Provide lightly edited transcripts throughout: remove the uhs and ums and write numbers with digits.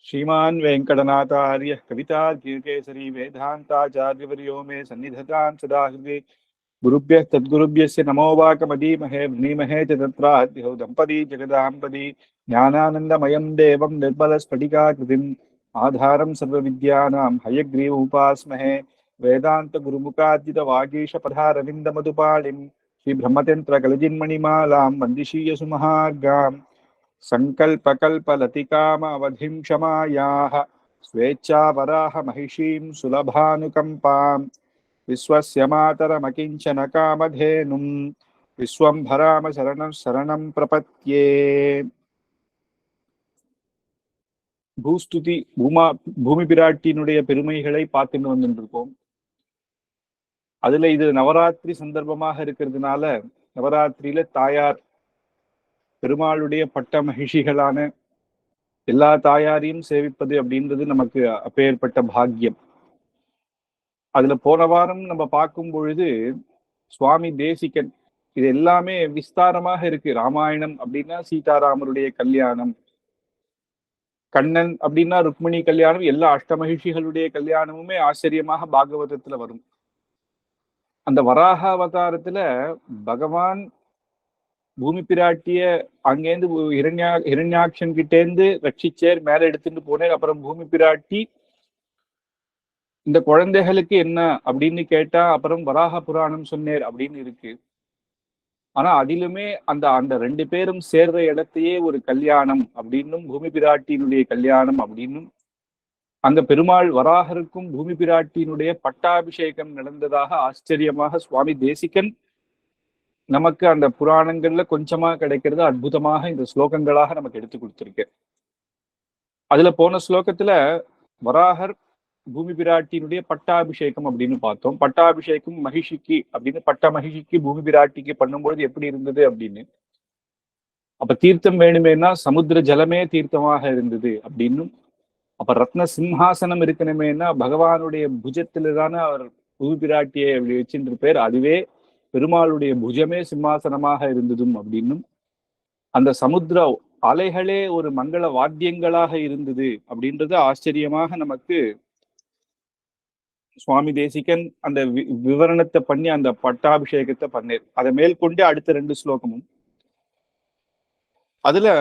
श्रीमान् वेङ्कटनाथार्यः कवितार्किकेसरी वेदान्ताचार्यवर्यो मे सन्निधत्तां सदा हृदि गुरुभ्यः तद्गुरुभ्यस्य नमो वाकमदीमहे वृणीमहे च तत्राद्यौ दम्पती जगदाम्पदी ज्ञानानन्दमयं देवं निर्मलस्फटिकाकृतिम् आधारं सर्वविद्यानां हयग्रीव उपास्महे वेदान्तगुरुमुखार्जितवागीशपदारविन्दमधुपाणिं श्रीब्रह्मचन्द्रकलजिन्मणिमालां वन्दिशीयसुमहार्गाम् संकल्पकल्पलतिकाम अवधिं क्षमायाः स्वेच्छावराह महिषीं सुलभानुकम्पां विश्वस्य मातरमकिञ्चन कामधेनुं विश्वम्भराम शरणं शरणं प्रपत्ये. பூஸ்துதி பூமி பிராட்டியினுடைய பெருமைகளை பார்த்துட்டு வந்துருக்கோம். அதுல இது நவராத்திரி சந்தர்ப்பமாக இருக்கிறதுனால நவராத்திரியில தாயார் பெருமாளுடைய பட்ட மகிழ்ச்சிகளான எல்லா தாயாரையும் சேவிப்பது அப்படின்றது நமக்கு அப்பேற்பட்ட பாக்கியம். அதுல போன வாரம் நம்ம பார்க்கும் பொழுது சுவாமி தேசிகன் இது எல்லாமே விஸ்தாரமாக இருக்கு. ராமாயணம் அப்படின்னா சீதாராமருடைய கல்யாணம், கண்ணன் அப்படின்னா ருக்மிணி கல்யாணம், எல்லா அஷ்டமகிழ்ச்சிகளுடைய கல்யாணமுமே ஆச்சரியமாக பாகவதத்துல வரும். அந்த வராக அவதாரத்துல பகவான் பூமி பிராட்டிய அங்கேருந்து ஹிரண்யாட்சன் கிட்டேந்து ரட்சிச்சேர், மேல எடுத்துட்டு போனேர். அப்புறம் பூமி பிராட்டி இந்த குழந்தைகளுக்கு என்ன அப்படின்னு கேட்டா அப்புறம் வராக புராணம் சொன்னேர் அப்படின்னு இருக்கு. ஆனா அதிலுமே அந்த அந்த ரெண்டு பேரும் சேர்ற இடத்தையே ஒரு கல்யாணம் அப்படின்னும் பூமி பிராட்டியினுடைய கல்யாணம் அப்படின்னும் அங்க பெருமாள் வராகருக்கும் பூமி பிராட்டியினுடைய பட்டாபிஷேகம் நடந்ததாக ஆச்சரியமாக சுவாமி தேசிகன் நமக்கு அந்த புராணங்கள்ல கொஞ்சமா கிடைக்கிறது அற்புதமாக இந்த ஸ்லோகங்களாக நமக்கு எடுத்து கொடுத்திருக்கு. அதுல போன ஸ்லோகத்துல வராகர் பூமி பிராட்டியினுடைய பட்டாபிஷேகம் அப்படின்னு பார்த்தோம். பட்டாபிஷேகம் மகிஷிக்கு அப்படின்னு பட்ட மகிஷிக்கு பூமி பிராட்டிக்கு பண்ணும்பொழுது எப்படி இருந்தது அப்படின்னு, அப்ப தீர்த்தம் வேணுமேனா சமுத்திர ஜலமே தீர்த்தமாக இருந்தது அப்படின்னும், அப்ப ரத்ன சிம்ஹாசனம் இருக்கணுமேனா பகவானுடைய புஜத்தில்தான அவர் பூமி பிராட்டியை அப்படி வச்சுட்டு பேர், அதுவே பெருமாளுடைய புஜமே சிம்மாசனமாக இருந்ததும் அப்படின்னும், அந்த சமுத்திர அலைகளே ஒரு மங்கள வாத்தியங்களாக இருந்தது அப்படின்றது ஆச்சரியமாக நமக்கு சுவாமி தேசிகன் அந்த விவரணத்தை பண்ணி அந்த பட்டாபிஷேகத்தை பண்ணேர். அதை மேற்கொண்டு அடுத்த ரெண்டு ஸ்லோகமும் அதுல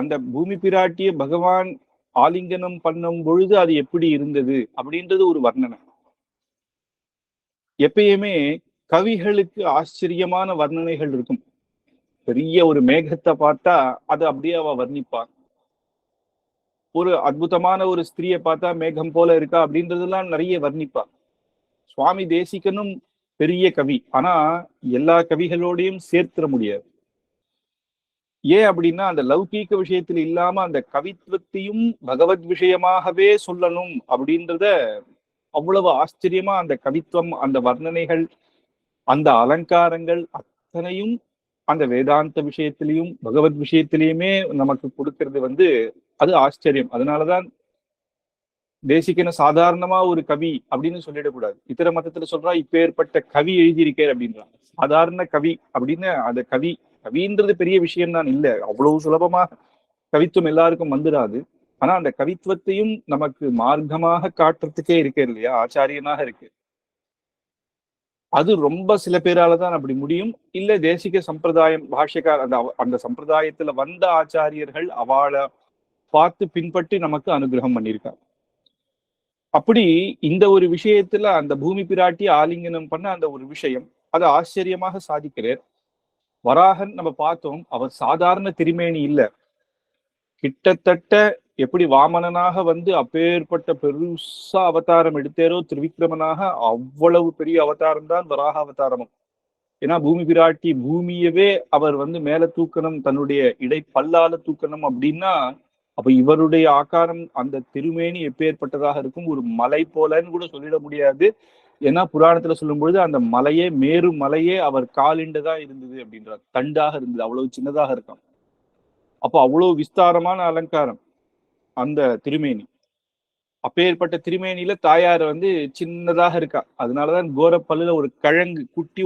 அந்த பூமி பிராட்டிய பகவான் ஆலிங்கனம் பண்ணும் பொழுது அது எப்படி இருந்தது அப்படின்றது ஒரு வர்ணனை. எப்பயுமே கவிகளுக்கு ஆச்சரியமான வர்ணனைகள் இருக்கும். பெரிய ஒரு மேகத்தை பார்த்தா அது அப்படியே அவ வர்ணிப்பான். ஒரு அற்புதமான ஒரு ஸ்திரியை பார்த்தா மேகம் போல இருக்கா அப்படின்றதெல்லாம் நிறைய வர்ணிப்பா. சுவாமி தேசிகனும் பெரிய கவி, ஆனா எல்லா கவிகளோடையும் சேர்த்துட முடியாது. ஏன் அப்படின்னா அந்த லௌகீக விஷயத்துல இல்லாம அந்த கவித்துவத்தையும் பகவத் விஷயமாகவே சொல்லணும் அப்படின்றத அவ்வளவு ஆச்சரியமா அந்த கவித்துவம், அந்த வர்ணனைகள், அந்த அலங்காரங்கள் அத்தனையும் அந்த வேதாந்த விஷயத்திலையும் பகவத் விஷயத்திலையுமே நமக்கு கொடுக்கிறது அது ஆச்சரியம். அதனாலதான் தேசிகன சாதாரணமா ஒரு கவி அப்படின்னு சொல்லிடக்கூடாது. இத்தர மதத்துல சொல்றா இப்பேற்பட்ட கவி எழுதியிருக்கார் அப்படின்றாங்க. சாதாரண கவி அப்படின்னு அந்த கவின்றது பெரிய விஷயம் தான் இல்லை, அவ்வளவு சுலபமா கவித்துவம் எல்லாருக்கும் வந்துடாது. ஆனா அந்த கவித்துவத்தையும் நமக்கு மார்க்கமாக காட்டுறதுக்கே இருக்கு இல்லையா, ஆச்சாரியனாக இருக்கு. அது ரொம்ப சில பேராலதான் அப்படி முடியும். இல்ல தேசிக சம்பிரதாயம் பாஷ்யக்கார் அந்த அந்த சம்பிரதாயத்துல வந்த ஆச்சாரியர்கள் அவளை பார்த்து பின்பற்றி நமக்கு அனுகிரகம் பண்ணியிருக்காங்க. அப்படி இந்த ஒரு விஷயத்துல அந்த பூமி பிராட்டி ஆலிங்கனம் பண்ண அந்த ஒரு விஷயம் அது ஆச்சரியமாக சாதிக்கிறார். வராகன் நம்ம பார்த்தோம், அவர் சாதாரண திருமேனி இல்ல, கிட்டத்தட்ட எப்படி வாமனனாக அப்பேற்பட்ட பெருசா அவதாரம் எடுத்தாரோ திருவிக்ரமனாக அவ்வளவு பெரிய அவதாரம் தான் வராக அவதாரமும். ஏன்னா பூமி பிராட்டி பூமியவே அவர் மேல தூக்கணும், தன்னுடைய இடை பல்லால தூக்கணும் அப்படின்னா அப்ப இவருடைய ஆகாரம் அந்த திருமேனி எப்பேற்பட்டதாக இருக்கும், ஒரு மலை போலன்னு கூட சொல்லிட முடியாது. ஏன்னா புராணத்துல சொல்லும் பொழுது அந்த மலையே மேரு மலையே அவர் காலிண்டதான் இருந்தது அப்படின்றார், தண்டாக இருந்தது, அவ்வளவு சின்னதாக இருக்கும். அப்போ அவ்வளவு விஸ்தாரமான அலங்காரம் அந்த திருமேனி. அப்பேற்பட்ட திருமேனியில தாயார் சின்னதாக இருக்கா. அதனாலதான் கோரப்பல்லுல ஒரு கிழங்கு குத்தி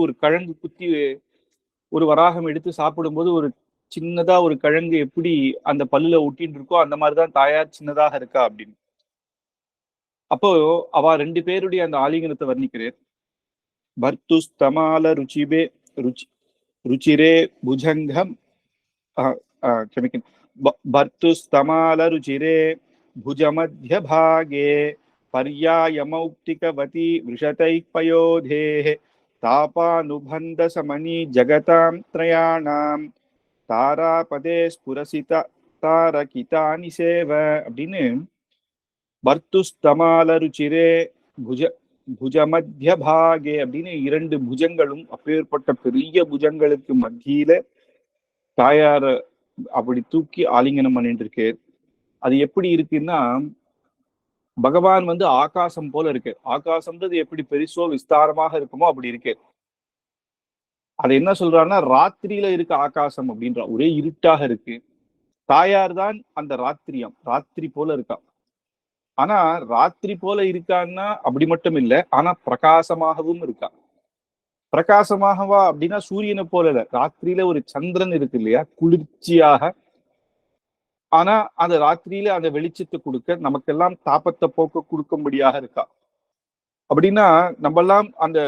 ஒரு வராகம் எடுத்து சாப்பிடும்போது ஒரு சின்னதா ஒரு கிழங்கு எப்படி அந்த பல்லுல ஒட்டின்னு இருக்கோ அந்த மாதிரிதான் தாயார் சின்னதாக இருக்கா அப்படின்னு. அப்போ அவ 2 பேருடைய அந்த ஆலிங்கனத்தை வர்ணிக்கிறேன். பர்த்துஸ்தமால ருச்சிபே ருச்சி ருச்சிரே புஜங்கம் क्षम्यताम् भर्तुस्तमालरुचिरे भुजमध्यभागे पर्यायमौक्तिकवती वृषतैः पयोधेः तापानुबन्धसमनी जगतां त्रयाणां தாராபதே ஸ்புரசித தாரகிதானி சேவ அப்படின்னு பர்த்துஸ்தமால ருச்சிரே புஜ புஜமத்திய பாகே அப்படின்னு 2 புஜங்களும் அப்பேற்பட்ட பெரிய புஜங்களுக்கு மத்தியில தாயார அப்படி தூக்கி ஆலிங்கனம் பண்ணிட்டு இருக்கு. அது எப்படி இருக்குன்னா பகவான் வந்து ஆகாசம் போல இருக்கு. ஆகாசம்ன்றது எப்படி பெருசோ விஸ்தாரமாக இருக்குமோ அப்படி இருக்கு. அது என்ன சொல்றாருன்னா ராத்திரியில இருக்க ஆகாசம் அப்படின்ற ஒரே இருட்டாக இருக்கு. தாயார் தான் அந்த ராத்திரியம், ராத்திரி போல இருக்கா. ஆனா ராத்திரி போல இருக்கான்னா அப்படி மட்டும் இல்லை, ஆனா பிரகாசமாகவும் இருக்கா. பிரகாசமாகவா அப்படின்னா சூரியனை போல இல்ல, ராத்திரியில ஒரு சந்திரன் இருக்கு இல்லையா, குளிர்ச்சியாக. ஆனா அந்த ராத்திரியில அந்த வெளிச்சத்தை கொடுக்க நமக்கெல்லாம் தாபத்தை போக்க கொடுக்கும்படியாக இருக்கா. அப்படின்னா நம்ம எல்லாம் அந்த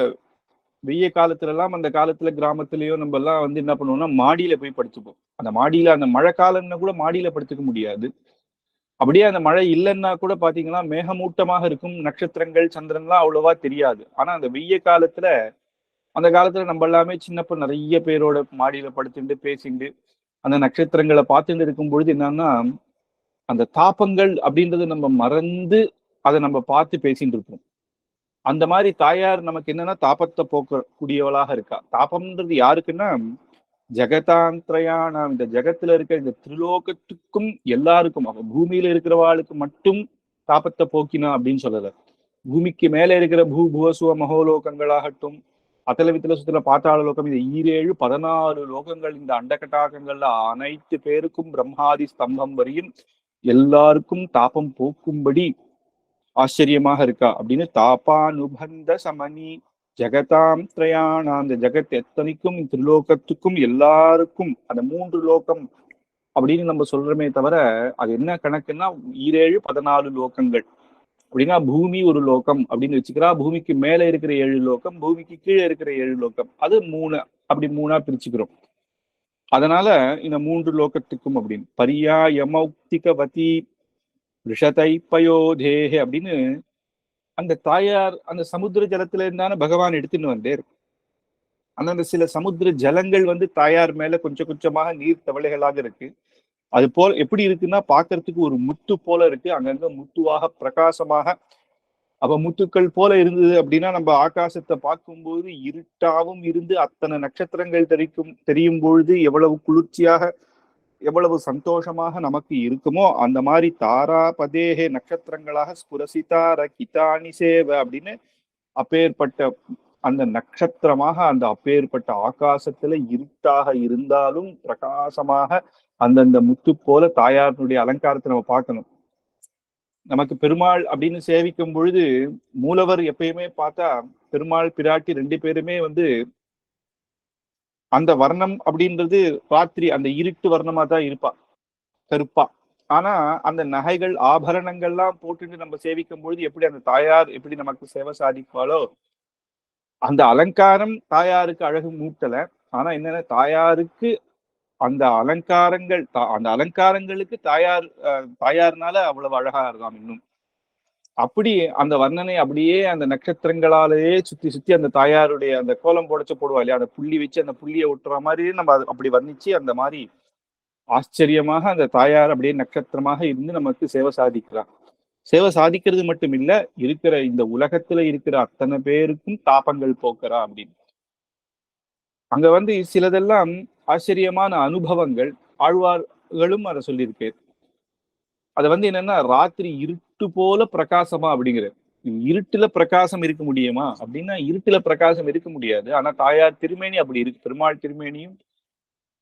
வெய்ய காலத்துல எல்லாம் அந்த காலத்துல கிராமத்திலயோ நம்ம எல்லாம் வந்து என்ன பண்ணுவோம்னா மாடியில போய் படுத்துப்போம். அந்த மாடியில அந்த மழை காலம்னா கூட மாடியில படுத்துக்க முடியாது. அப்படியே அந்த மழை இல்லைன்னா கூட பாத்தீங்கன்னா மேகமூட்டமாக இருக்கும், நட்சத்திரங்கள் சந்திரன்லாம் அவ்வளவா தெரியாது. ஆனா அந்த வெய்ய காலத்துல அந்த காலத்துல நம்ம எல்லாமே சின்னப்ப நிறைய பேரோட மாடியில படுத்துட்டு பேசிட்டு அந்த நட்சத்திரங்களை பார்த்துட்டு இருக்கும் பொழுது என்னன்னா அந்த தாபங்கள் அப்படின்றது நம்ம மறந்து அதை நம்ம பார்த்து பேசிட்டு இருப்போம். அந்த மாதிரி தாயார் நமக்கு என்னன்னா தாபத்தை போக்கக்கூடியவளாக இருக்கா. தாபம்ன்றது யாருக்குன்னா ஜெகதாந்திரயானாம், இந்த ஜெகத்துல இருக்க இந்த திரிலோகத்துக்கும் எல்லாருக்கும், அவ பூமியில இருக்கிறவாளுக்கு மட்டும் தாபத்தை போக்கினா அப்படின்னு சொல்லல. பூமிக்கு மேல இருக்கிற புவசுவ மகோலோகங்களாகட்டும், அத்தல வித்தல சுத்தல பாத்தாள லோகம், இந்த 7 14 லோகங்கள், இந்த அண்டகட்டாகங்கள்ல அனைத்து பேருக்கும் பிரம்மாதி ஸ்தம்பம் வரையும் எல்லாருக்கும் தாபம் போக்கும்படி ஆச்சரியமாக இருக்கா அப்படின்னு. தாபானுபந்த சமனி ஜெகதாம் திரயாணாம், அந்த ஜெகத் எத்தனைக்கும் திரிலோகத்துக்கும் எல்லாருக்கும் அந்த 3 லோகம் அப்படின்னு நம்ம சொல்றோமே தவிர அது என்ன கணக்குன்னா 7 14 லோகங்கள் அப்படின்னா பூமி ஒரு லோகம் அப்படின்னு வச்சுக்கிறா. பூமிக்கு மேல இருக்கிற 7 லோகம், பூமிக்கு கீழே இருக்கிற 7 லோகம், அது 3 அப்படி 3ஆ பிரிச்சுக்கிறோம். அதனால இந்த 3 லோகத்துக்கும் அப்படின்னு பரியா யமௌக்திகவதி ரிஷதை பயோதேஹே அப்படின்னு அந்த தாயார் அந்த சமுத்திர ஜலத்துல இருந்தான பகவான் எடுத்துன்னு வந்தேர். அந்த சில சமுத்திர ஜலங்கள் வந்து தாயார் மேல கொஞ்சம் கொஞ்சமாக நீர் தவளைகளாக இருக்கு. அது போல் எப்படி இருக்குன்னா பாக்குறதுக்கு ஒரு முத்து போல இருக்கு, அங்கங்க முத்துவாக பிரகாசமாக. அப்ப முத்துக்கள் போல இருந்தது அப்படின்னா நம்ம ஆகாசத்தை பார்க்கும்போது இருட்டாவும் இருந்து அத்தனை நட்சத்திரங்கள் தெரியும் பொழுது எவ்வளவு குளிர்ச்சியாக எவ்வளவு சந்தோஷமாக நமக்கு இருக்குமோ அந்த மாதிரி தாரா பதேகே நட்சத்திரங்களாக ஸ்புரசிதார கிதானி சேவ அப்படின்னு அப்பேற்பட்ட அந்த நட்சத்திரமாக அந்த அப்பேற்பட்ட ஆகாசத்துல இருட்டாக இருந்தாலும் பிரகாசமாக அந்தந்த முத்து போல தாயாருடைய அலங்காரத்தை நம்ம பார்க்கணும். நமக்கு பெருமாள் அப்படின்னு சேவிக்கும் பொழுது மூலவர் எப்பயுமே பார்த்தா பெருமாள் பிராட்டி 2 பேருமே வந்து அந்த வர்ணம் அப்படின்றது ராத்திரி அந்த இருட்டு வர்ணமா தான் இருப்பா, கருப்பா. ஆனா அந்த நகைகள் ஆபரணங்கள்லாம் போட்டுட்டு நம்ம சேவிக்கும் பொழுது எப்படி அந்த தாயார் எப்படி நமக்கு சேவை சாதிப்பாளோ அந்த அலங்காரம் தாயாருக்கு அழகு மூட்டல. ஆனா என்னன்னா தாயாருக்கு அந்த அலங்காரங்கள் அந்த அலங்காரங்களுக்கு தாயார்னால அவ்வளவு அழகா இருக்காம் இன்னும். அப்படி அந்த வர்ணனை அப்படியே அந்த நட்சத்திரங்களாலேயே சுத்தி சுத்தி அந்த தாயாருடைய அந்த கோலம் போடுவா இல்லையா, அந்த புள்ளி வச்சு அந்த புள்ளியை ஒட்டுற மாதிரி நம்ம அப்படி வர்ணிச்சு அந்த மாதிரி ஆச்சரியமாக அந்த தாயார் அப்படியே நட்சத்திரமாக இருந்து நமக்கு சேவை சாதிக்கிறார். சேவை சாதிக்கிறது மட்டும் இல்ல, இருக்கிற இந்த உலகத்துல இருக்கிற அத்தனை பேருக்கும் தாபங்கள் போக்குறா அப்படின்னு. அங்க வந்து சிலதெல்லாம் ஆச்சரியமான அனுபவங்கள் ஆழ்வார்களும் அதை சொல்லியிருக்கு. அது வந்து என்னன்னா ராத்திரி இருட்டு போல பிரகாசமா அப்படிங்கிற. இருட்டுல பிரகாசம் இருக்க முடியுமா அப்படின்னா இருட்டுல பிரகாசம் இருக்க முடியாது. ஆனா தாயார் திருமேனி அப்படி இருக்கு. பெருமாள் திருமேனியும்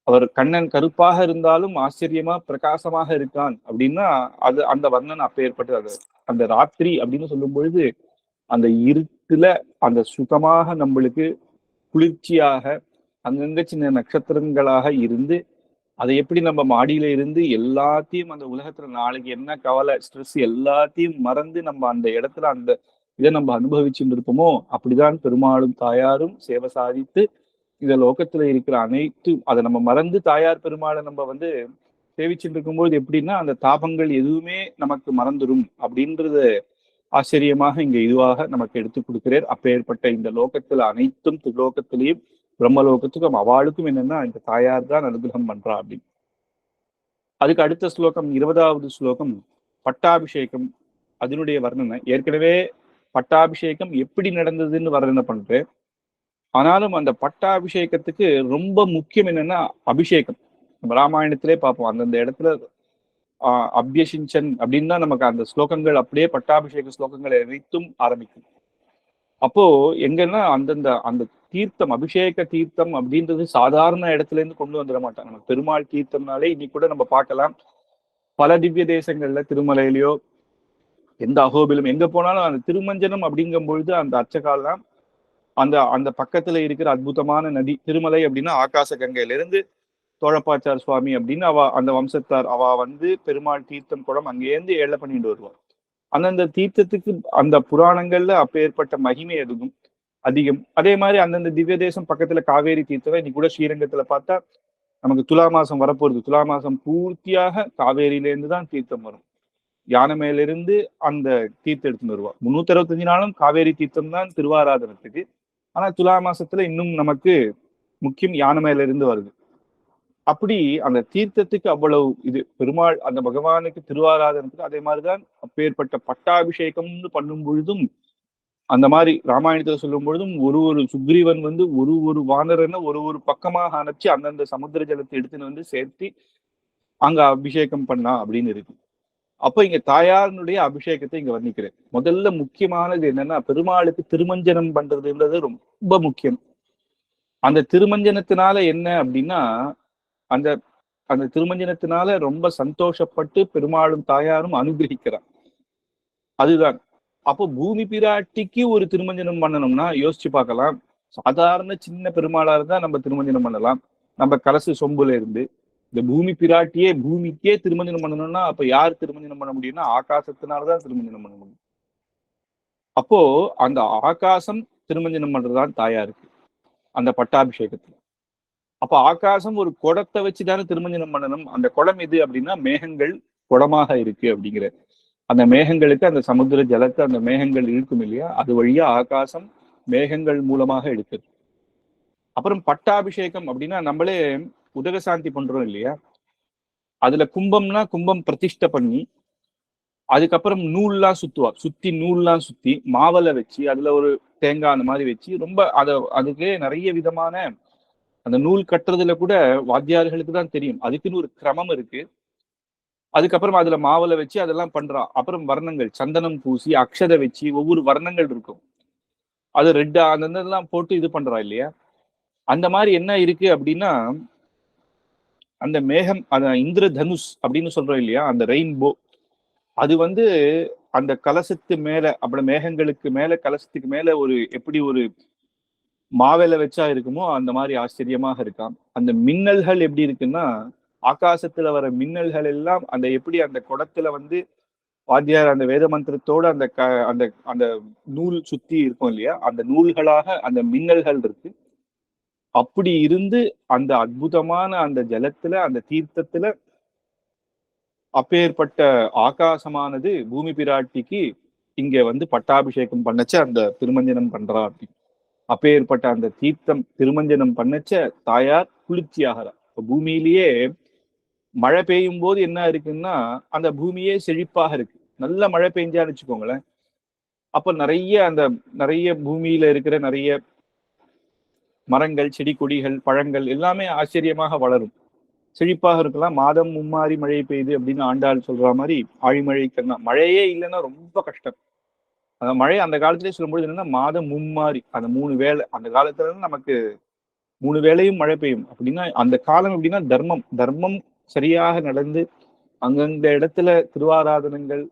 அவர் கண்ணன் கருப்பாக இருந்தாலும் ஆச்சரியமா பிரகாசமாக இருக்கான் அப்படின்னா அது அந்த வர்ணன் அப்பேற்பட்டது. அது அந்த ராத்திரி அப்படின்னு சொல்லும் பொழுது அந்த இருட்டுல அந்த சுகமாக நம்மளுக்கு குளிர்ச்சியாக அங்கங்க சின்ன நட்சத்திரங்களாக இருந்து அதை எப்படி நம்ம மாடியில இருந்து எல்லாத்தையும் அந்த உலகத்துல நாளைக்கு என்ன கவலை ஸ்ட்ரெஸ் எல்லாத்தையும் மறந்து நம்ம அந்த இடத்துல அந்த இதை நம்ம அனுபவிச்சுட்டு இருப்போமோ அப்படிதான் பெருமாளும் தாயாரும் சேவை சாதித்து இந்த லோகத்துல இருக்கிற அனைத்து அதை நம்ம மறந்து தாயார் பெருமாளை நம்ம வந்து சேவிச்சுட்டு இருக்கும்போது எப்படின்னா அந்த தாபங்கள் எதுவுமே நமக்கு மறந்துடும் அப்படின்றத ஆச்சரியமாக இங்க இதுவாக நமக்கு எடுத்து கொடுக்கிறார். அப்பேற்பட்ட இந்த லோகத்துல அனைத்தும் திருலோகத்திலையும் பிரம்மலோகத்துக்கும் அவளுக்கும் என்னன்னா இந்த தாயார் தான் அனுகிரகம் பண்றா அப்படின்னு. அதுக்கு அடுத்த ஸ்லோகம் 20வது ஸ்லோகம் பட்டாபிஷேகம், அதனுடைய வர்ணனை. ஏற்கனவே பட்டாபிஷேகம் எப்படி நடந்ததுன்னு வர்ணனை பண்றேன். ஆனாலும் அந்த பட்டாபிஷேகத்துக்கு ரொம்ப முக்கியம் என்னன்னா அபிஷேகம். நம்ம ராமாயணத்திலே பார்ப்போம் அந்தந்த இடத்துல அபியசிஞ்சன் அப்படின்னு தான் நமக்கு அந்த ஸ்லோகங்கள் அப்படியே பட்டாபிஷேக ஸ்லோகங்கள் அனைத்தும் ஆரம்பிக்கும். அப்போ எங்கன்னா அந்தந்த அந்த தீர்த்தம் அபிஷேக தீர்த்தம் அப்படின்றது சாதாரண இடத்துல இருந்து கொண்டு வந்துட மாட்டாங்க. நம்ம பெருமாள் தீர்த்தம்னாலே இன்னைக்கு கூட நம்ம பார்க்கலாம் பல திவ்ய தேசங்கள்ல திருமலையிலயோ எந்த அகோபிலும் எங்க போனாலும் அந்த திருமஞ்சனம் அப்படிங்கும் பொழுது அந்த அர்ச்சகாலாம் அந்த அந்த பக்கத்துல இருக்கிற அற்புதமான நதி திருமலை அப்படின்னா ஆகாச கங்கையிலிருந்து தோழப்பாச்சார் சுவாமி அப்படின்னு அவ அந்த வம்சத்தார் அவ வந்து பெருமாள் தீர்த்தம் குடம் அங்கேருந்து ஏழை பண்ணிட்டு வருவாள். அந்தந்த தீர்த்தத்துக்கு அந்த புராணங்கள்ல அப்பேற்பட்ட மகிமை எதுவும் அதிகம். அதே மாதிரி அந்தந்த திவ்ய தேசம் பக்கத்துல காவேரி தீர்த்தம் இன்னைக்கு கூட ஸ்ரீரங்கத்துல பார்த்தா நமக்கு துலா மாசம் வரப்போகுது. துலா மாசம் பூர்த்தியாக காவேரியிலேருந்து தான் தீர்த்தம் வரும். யானை மேலிருந்து அந்த தீர்த்தம் எடுத்துன்னு வருவா. 365 நாளும் காவேரி தீர்த்தம் தான் திருவாராதனத்துக்கு. ஆனா துலா மாசத்துல இன்னும் நமக்கு முக்கியம் யானை மேல இருந்து வருது. அப்படி அந்த தீர்த்தத்துக்கு அவ்வளவு இது பெருமாள் அந்த பகவானுக்கு திருவாராதனத்துக்கு அதே மாதிரிதான் அப்பேற்பட்ட பட்டாபிஷேகம்னு பண்ணும் பொழுதும் அந்த மாதிரி ராமாயணத்துல சொல்லும் பொழுதும் ஒரு சுக்ரீவன் வந்து ஒரு வானரனை ஒரு பக்கமாக அணைச்சு அந்தந்த சமுத்திர ஜலத்தை எடுத்துன்னு வந்து சேர்த்து அங்க அபிஷேகம் பண்ணா அப்படின்னு இருக்கு. அப்ப இங்க தாயாருடைய அபிஷேகத்தை இங்க வர்ணிக்கிறேன். முதல்ல முக்கியமானது என்னன்னா பெருமாளுக்கு திருமஞ்சனம் பண்றதுன்றது ரொம்ப முக்கியம். அந்த திருமஞ்சனத்தினால என்ன அப்படின்னா அந்த அந்த திருமஞ்சனத்தினால ரொம்ப சந்தோஷப்பட்டு பெருமாளும் தாயாரும் அனுகிரகிக்கிறார். அதுதான். அப்போ பூமி பிராட்டிக்கு ஒரு திருமஞ்சனம் பண்ணணும்னா யோசிச்சு பார்க்கலாம். சாதாரண சின்ன பெருமாளா இருந்தா நம்ம திருமஞ்சனம் பண்ணலாம். நம்ம கலசு சொம்புல இருந்து இந்த பூமி பிராட்டியே பூமிக்கே திருமஞ்சனம் பண்ணணும்னா அப்ப யார் திருமஞ்சனம் பண்ண முடியும்னா ஆகாசத்தினாலதான் திருமஞ்சனம் பண்ண முடியும். அப்போ அந்த ஆகாசம் திருமஞ்சனம் பண்றதுதான் தாயாருக்கு அந்த பட்டாபிஷேகத்துல. அப்ப ஆகாசம் ஒரு குடத்தை வச்சுதானே திருமஞ்சனம் பண்ணணும். அந்த குடம் எது அப்படின்னா மேகங்கள் குடமாக இருக்கு அப்படிங்கிற அந்த மேகங்களுக்கு அந்த சமுத்திர ஜலத்தை அந்த மேகங்கள் இழுக்கும் இல்லையா, அது வழியா ஆகாசம் மேகங்கள் மூலமாக எடுக்குது. அப்புறம் பட்டாபிஷேகம் அப்படின்னா நம்மளே உதகசாந்தி பண்றோம் இல்லையா, அதுல கும்பம்னா கும்பம் பிரதிஷ்டை பண்ணி அதுக்கப்புறம் நூல்லாம் சுத்துவா, சுத்தி நூல்லாம் சுத்தி மாவலை வச்சு அதுல ஒரு தேங்காய் அந்த மாதிரி வச்சு ரொம்ப அதுக்கு நிறைய விதமான அந்த நூல் கட்டுறதுல கூட வாத்தியார்களுக்கு தான் தெரியும். அதுக்குன்னு ஒரு கிரமம் இருக்கு. அதுக்கப்புறம் அதுல மாவலை வச்சு அதெல்லாம் பண்றா. அப்புறம் வர்ணங்கள் சந்தனம் பூசி அக்ஷதை வச்சு ஒவ்வொரு வர்ணங்கள் இருக்கும். அது ரெட் அந்த போட்டு இது பண்றா இல்லையா. அந்த மாதிரி என்ன இருக்கு அப்படின்னா அந்த மேகம் அந்த இந்திர தனுஷ் அப்படின்னு சொல்றோம் இல்லையா, அந்த ரெயின்போ அது வந்து அந்த கலசத்து மேல அப்படி மேகங்களுக்கு மேல கலசத்துக்கு மேல ஒரு எப்படி ஒரு மாவேல வச்சா இருக்குமோ அந்த மாதிரி ஆச்சரியமாக இருக்காம். அந்த மின்னல்கள் எப்படி இருக்குன்னா ஆகாசத்துல வர மின்னல்கள் எல்லாம் அந்த எப்படி அந்த குடத்துல வந்து வாத்தியார் அந்த வேத மந்திரத்தோட அந்த அந்த அந்த நூல் சுத்தி இருக்கும் இல்லையா, அந்த நூல்களாக அந்த மின்னல்கள் இருக்கு. அப்படி இருந்து அந்த அற்புதமான அந்த ஜலத்துல அந்த தீர்த்தத்துல அப்பேற்பட்ட ஆகாசமானது பூமி பிராட்டிக்கு இங்க வந்து பட்டாபிஷேகம் பண்ணச்ச அந்த திருமஞ்சனம் பண்றா. அப்படி அப்பேற்பட்ட அந்த தீர்த்தம் திருமஞ்சனம் பண்ணச்ச தாயார் குளிர்ச்சியாகிறா. பூமியிலேயே மழை பெய்யும் போது என்ன இருக்குன்னா அந்த பூமியே செழிப்பாக இருக்கு. நல்ல மழை பெய்ஞ்சான்னு வச்சுக்கோங்களேன், அப்ப நிறைய பூமியில இருக்கிற நிறைய மரங்கள் செடி கொடிகள் பழங்கள் எல்லாமே ஆச்சரியமாக வளரும், செழிப்பாக இருக்கலாம். மாதம் மும்மாறி மழை பெய்யுது அப்படின்னு ஆண்டாள் சொல்ற மாதிரி ஆழிமழை கண்ணா மழையே இல்லைன்னா ரொம்ப கஷ்டம். அந்த மழை அந்த காலத்திலேயே சொல்லும்போது என்னன்னா மாதம் மும்மாறி அந்த 3 வேளை அந்த காலத்துல நமக்கு 3 வேளையும் மழை பெய்யும் அப்படின்னா அந்த காலம் எப்படின்னா தர்மம் சரியாக நடந்து அங்கங்க இடத்துல திருவாராதனங்கள்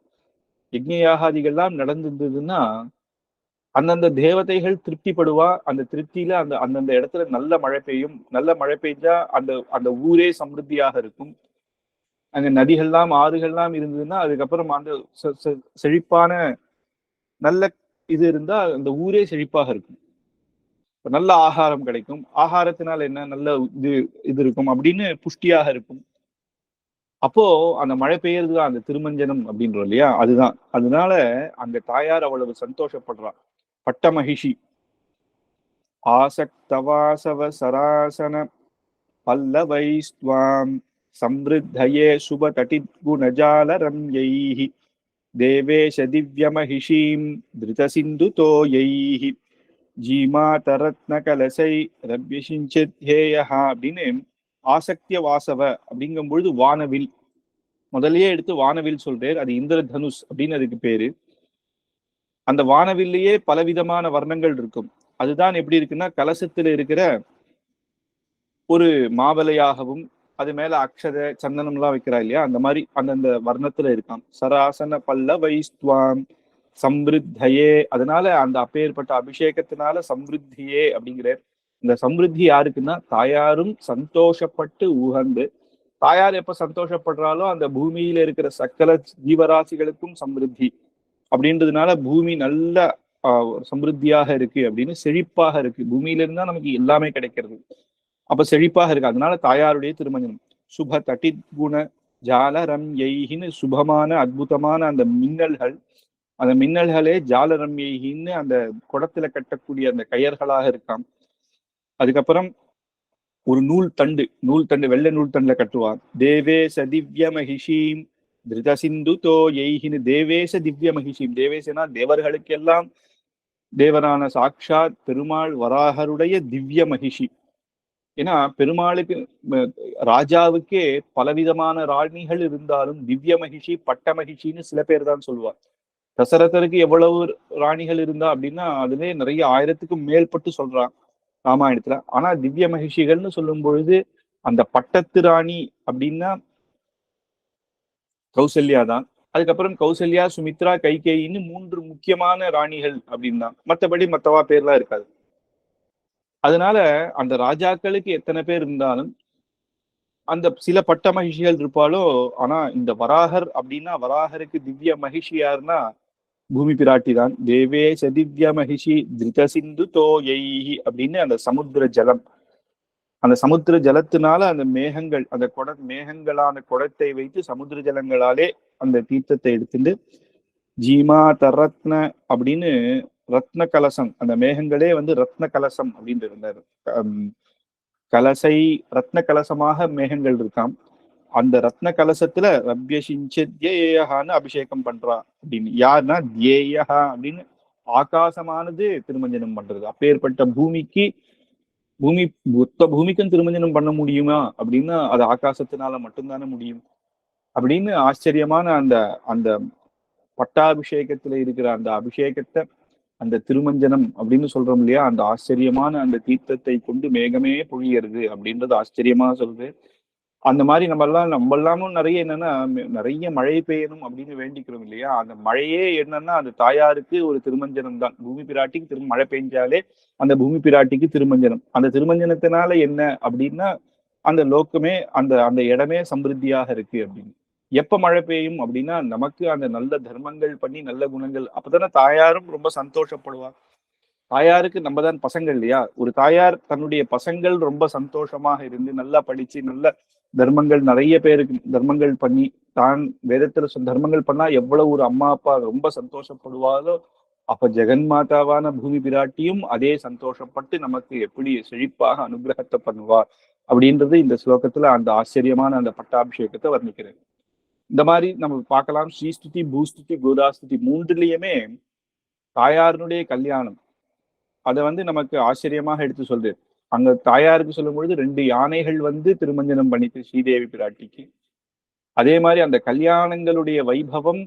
யஜ்ஞயாகாதிகள்லாம் நடந்திருந்ததுன்னா அந்தந்த தேவதைகள் திருப்திப்படுவா. அந்த திருப்தியில அந்தந்த இடத்துல நல்ல மழை பெய்யும். நல்ல மழை பெய்ஞ்சா அந்த அந்த ஊரே சமிருத்தியாக இருக்கும். அங்க நதிகள்லாம் ஆறுகள்லாம் இருந்ததுன்னா அதுக்கப்புறம் அந்த செழிப்பான நல்ல இது இருந்தா அந்த ஊரே செழிப்பாக இருக்கும். நல்ல ஆகாரம் கிடைக்கும். ஆகாரத்தினால் என்ன நல்ல இது இது இருக்கும் அப்படின்னு புஷ்டியாக இருக்கும். அப்போ அந்த மழை பெய்யறது அந்த திருமஞ்சனம் அப்படின்றோம் இல்லையா, அதுதான். அதனால அங்க தாயார் அவ்வளவு சந்தோஷப்படுறா. பட்ட மகிஷி ஆசக்தவாசவ சராசன பல்லவைஸ்வாம் சம்ருத்தயே சுப தட்டித்குணஜால ரம்யைஹி தேவேஷ திவ்யமஹிஷீம் திருத சிந்துதோயைஹி ஜீமாதரத்ன கலசை ரவ்யசிஞ்சேயா அப்படின்னு ஆசக்திய வாசவ அப்படிங்கும் பொழுது வானவில் முதல்லயே எடுத்து வானவில் சொல்றார். அது இந்திரதனுஷ் அப்படின்னு அதுக்கு பேரு. அந்த வானவில்லையே பலவிதமான வர்ணங்கள் இருக்கும். அதுதான் எப்படி இருக்குன்னா கலசத்துல இருக்கிற ஒரு மாவலையாகவும் அது மேல அக்ஷத சந்தனம் எல்லாம் வைக்கிறா இல்லையா, அந்த மாதிரி அந்தந்த வர்ணத்துல இருக்கான். சராசன பல்ல வைஸ்துவாம் சம்ருத்தயே, அதனால அந்த அப்பேற்பட்ட அபிஷேகத்தினால சம்ருத்தியே அப்படிங்கிற இந்த சம்ருத்தி யாருக்குன்னா தாயாரும் சந்தோஷப்பட்டு உகந்து, தாயார் எப்ப சந்தோஷப்படுறாலோ அந்த பூமியில இருக்கிற சக்கல ஜீவராசிகளுக்கும் சம்ருத்தி அப்படின்றதுனால பூமி நல்ல சம்ருத்தியாக இருக்கு அப்படின்னு செழிப்பாக இருக்கு. பூமியில இருந்தா நமக்கு எல்லாமே கிடைக்கிறது. அப்ப செழிப்பாக இருக்கு. அதனால தாயாருடைய திருமஞ்சனம் சுப தட்டித் குண ஜாலரம் எய்கின்னு சுபமான அற்புதமான அந்த மின்னல்கள், அந்த மின்னல்களே ஜாலரம் எய்கின்னு அந்த குடத்துல கட்டக்கூடிய அந்த கயர்களாக இருக்காம். அதுக்கப்புறம் ஒரு நூல் தண்டு வெள்ளை நூல் தண்டுல கட்டுவான். தேவேச திவ்ய மகிஷீம் திருத சிந்து தோ எய்கின்னு தேவேச திவ்ய மகிஷீம். தேவேசனா தேவர்களுக்கெல்லாம் தேவரான சாட்சாத் பெருமாள் வராகருடைய திவ்ய மகிஷி. ஏன்னா பெருமாளுக்கு ராஜாவுக்கே பலவிதமான ராணிகள் இருந்தாலும் திவ்ய மகிஷி பட்ட மகிஷின்னு சில பேர் தான் சொல்லுவார். தசரதருக்கு எவ்வளவு ராணிகள் இருந்தா அப்படின்னா அதுவே நிறைய 1000க்கும் மேற்பட்டு சொல்றான் ராமாயணத்துல. ஆனா திவ்ய மகிஷிகள்னு சொல்லும் பொழுது அந்த பட்டத்து ராணி அப்படின்னா கௌசல்யா தான். அதுக்கப்புறம் கௌசல்யா, சுமித்ரா, கைகேயின்னு 3 முக்கியமான ராணிகள் அப்படின்னா, மற்றபடி மத்தவா பேர்லாம் இருக்காது. அதனால அந்த ராஜாக்களுக்கு எத்தனை பேர் இருந்தாலும் அந்த சில பட்ட மகிழ்ச்சிகள் இருப்பாலோ. ஆனா இந்த வராகர் அப்படின்னா வராகருக்கு திவ்ய மகிழ்ச்சி யாருன்னா பூமி பிராட்டி தான். தேவே சதிவ்ய மகிஷி திருத சிந்து தோயைஹி அப்படின்னு அந்த சமுத்திர ஜலம், அந்த சமுத்திர ஜலத்தினால அந்த மேகங்கள், அந்த மேகங்களான குடத்தை வைத்து சமுத்திர ஜலங்களாலே அந்த தீர்த்தத்தை எடுத்துட்டு ஜீமா தரத்ன அப்படின்னு ரத்ன கலசம், அந்த மேகங்களே ரத்ன கலசம் அப்படின்னு இருந்தாரு. கலசை ரத்ன கலசமாக மேகங்கள் இருக்காம். அந்த ரத்ன கலசத்துல ரப்யசிஞ்சேயான்னு அபிஷேகம் பண்றா அப்படின்னு. யாருன்னா தியேயா அப்படின்னு ஆகாசமானது திருமஞ்சனம் பண்றது. அப்பேற்பட்ட பூமிக்கு பூமிக்கும் திருமஞ்சனம் பண்ண முடியுமா அப்படின்னா அது ஆகாசத்தினால மட்டும்தானே முடியும் அப்படின்னு ஆச்சரியமான அந்த அந்த பட்டாபிஷேகத்துல இருக்கிற அந்த அபிஷேகத்தை, அந்த திருமஞ்சனம் அப்படின்னு சொல்றோம் இல்லையா, அந்த ஆச்சரியமான அந்த தீர்த்தத்தை கொண்டு மேகமே பொழியறது அப்படின்றது ஆச்சரியமா சொல்றது. அந்த மாதிரி நம்ம எல்லாமும் நிறைய என்னன்னா நிறைய மழை பெய்யணும் அப்படின்னு வேண்டிக்கிறோம் இல்லையா. அந்த மழையே என்னன்னா அந்த தாயாருக்கு ஒரு திருமஞ்சனம் தான். பூமி பிராட்டிக்கு மழை பெய்ஞ்சாலே அந்த பூமி பிராட்டிக்கு திருமஞ்சனம். அந்த திருமஞ்சனத்தினால என்ன அப்படின்னா அந்த லோக்கமே அந்த அந்த இடமே சம்பிருத்தியாக இருக்கு அப்படின்னு. எப்ப மழை பெய்யும் அப்படின்னா நமக்கு அந்த நல்ல தர்மங்கள் பண்ணி நல்ல குணங்கள், அப்பதானே தாயாரும் ரொம்ப சந்தோஷப்படுவார். தாயாருக்கு நம்ம தான் பசங்கள் இல்லையா. ஒரு தாயார் தன்னுடைய பசங்கள் ரொம்ப சந்தோஷமாக இருந்து நல்லா படிச்சு நல்ல தர்மங்கள் நிறைய பேருக்கு தர்மங்கள் பண்ணி தான் வேதத்துல தர்மங்கள் பண்ணா எவ்வளவு ஒரு அம்மா அப்பா ரொம்ப சந்தோஷப்படுவாரோ, அப்ப ஜெகன்மாதாவான பூமி பிராட்டியும் அதே சந்தோஷப்பட்டு நமக்கு எப்படி செழிப்பாக அனுகிரகத்தை பண்ணுவார் அப்படின்றது இந்த ஸ்லோகத்துல அந்த ஆச்சரியமான அந்த பட்டாபிஷேகத்தை வர்ணிக்கிறேன். இந்த மாதிரி நம்ம பார்க்கலாம். ஸ்ரீஸ்துதி, பூஸ்துதி, கோதாஸ்துதி மூன்றுலயுமே தாயாருடைய கல்யாணம் அதை நமக்கு ஆச்சரியமாக எடுத்து சொல்றது. அங்க தாயாருக்கு சொல்லும் பொழுது 2 யானைகள் திருமஞ்சனம் பண்ணிட்டு ஸ்ரீதேவி பிராட்டிக்கு. அதே மாதிரி அந்த கல்யாணங்களுடைய வைபவம்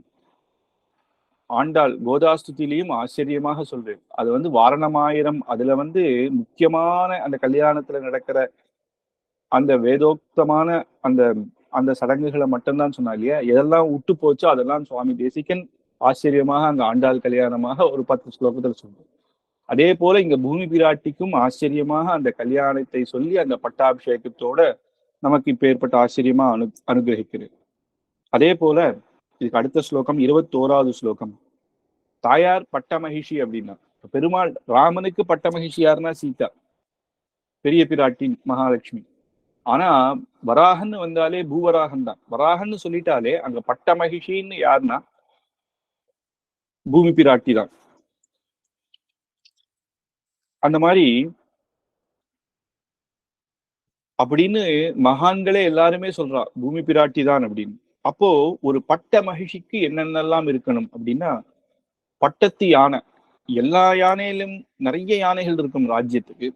ஆண்டாள் கோதாஸ்துதியிலையும் ஆச்சரியமாக சொல்றது. அது வாரணமாயிரம், அதுல முக்கியமான அந்த கல்யாணத்துல நடக்கிற அந்த வேதோக்தமான அந்த அந்த சடங்குகளை மட்டும்தான் சொன்னா இல்லையா. எதெல்லாம் விட்டு போச்சோ அதெல்லாம் சுவாமி தேசிகன் ஆச்சரியமாக அங்க ஆண்டாள் கல்யாணமாக ஒரு 10 ஸ்லோகத்துல சொல்றோம். அதே போல இங்க பூமி பிராட்டிக்கும் ஆச்சரியமாக அந்த கல்யாணத்தை சொல்லி அந்த பட்டாபிஷேகத்தோட நமக்கு இப்ப ஏற்பட்ட ஆச்சரியமா அனுகிரகிக்கிறது. அதே போல இதுக்கு அடுத்த ஸ்லோகம் 21வது ஸ்லோகம். தாயார் பட்ட மகிழ்ச்சி அப்படின்னா, பெருமாள் ராமனுக்கு பட்ட மகிழ்ச்சி யாருன்னா சீதா, பெரிய பிராட்டி மகாலட்சுமி. ஆனா வராகன்னு வந்தாலே பூவராகன் தான். வராகன்னு சொல்லிட்டாலே அங்க பட்ட மகிழ்ச்சின்னு யாருன்னா பூமி பிராட்டி தான். அந்த மாதிரி அப்படின்னு மகான்களே எல்லாருமே சொல்றா பூமி பிராட்டி தான் அப்படின்னு. அப்போ ஒரு பட்ட மகிழ்ச்சிக்கு என்னென்னலாம் இருக்கணும் அப்படின்னா, பட்டத்து யானை, எல்லா யானையிலும் நிறைய யானைகள் இருக்கும் ராஜ்யத்துக்கு.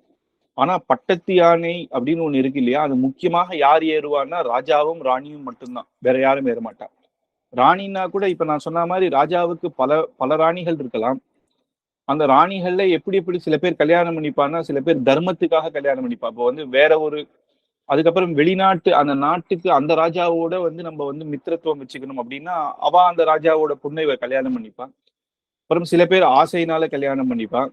ஆனா பட்டத்து யானை அப்படின்னு ஒண்ணு இருக்கு இல்லையா, அது முக்கியமாக யார் ஏறுவான்னா ராஜாவும் ராணியும் மட்டும்தான், வேற யாரும் ஏற மாட்டா. ராணின்னா கூட இப்ப நான் சொன்ன மாதிரி ராஜாவுக்கு பல பல ராணிகள் இருக்கலாம். அந்த ராணிகள்ல எப்படி எப்படி சில பேர் கல்யாணம் பண்ணிப்பான்னா, சில பேர் தர்மத்துக்காக கல்யாணம் பண்ணிப்பா. இப்போ வந்து வேற ஒரு அதுக்கப்புறம் வெளிநாட்டு அந்த நாட்டுக்கு அந்த ராஜாவோட வந்து நம்ம வந்து மித்திரத்துவம் வச்சுக்கணும் அப்படின்னா அவ அந்த ராஜாவோட பொண்ணை கல்யாணம் பண்ணிப்பான். அப்புறம் சில பேர் ஆசையினால கல்யாணம் பண்ணிப்பான்.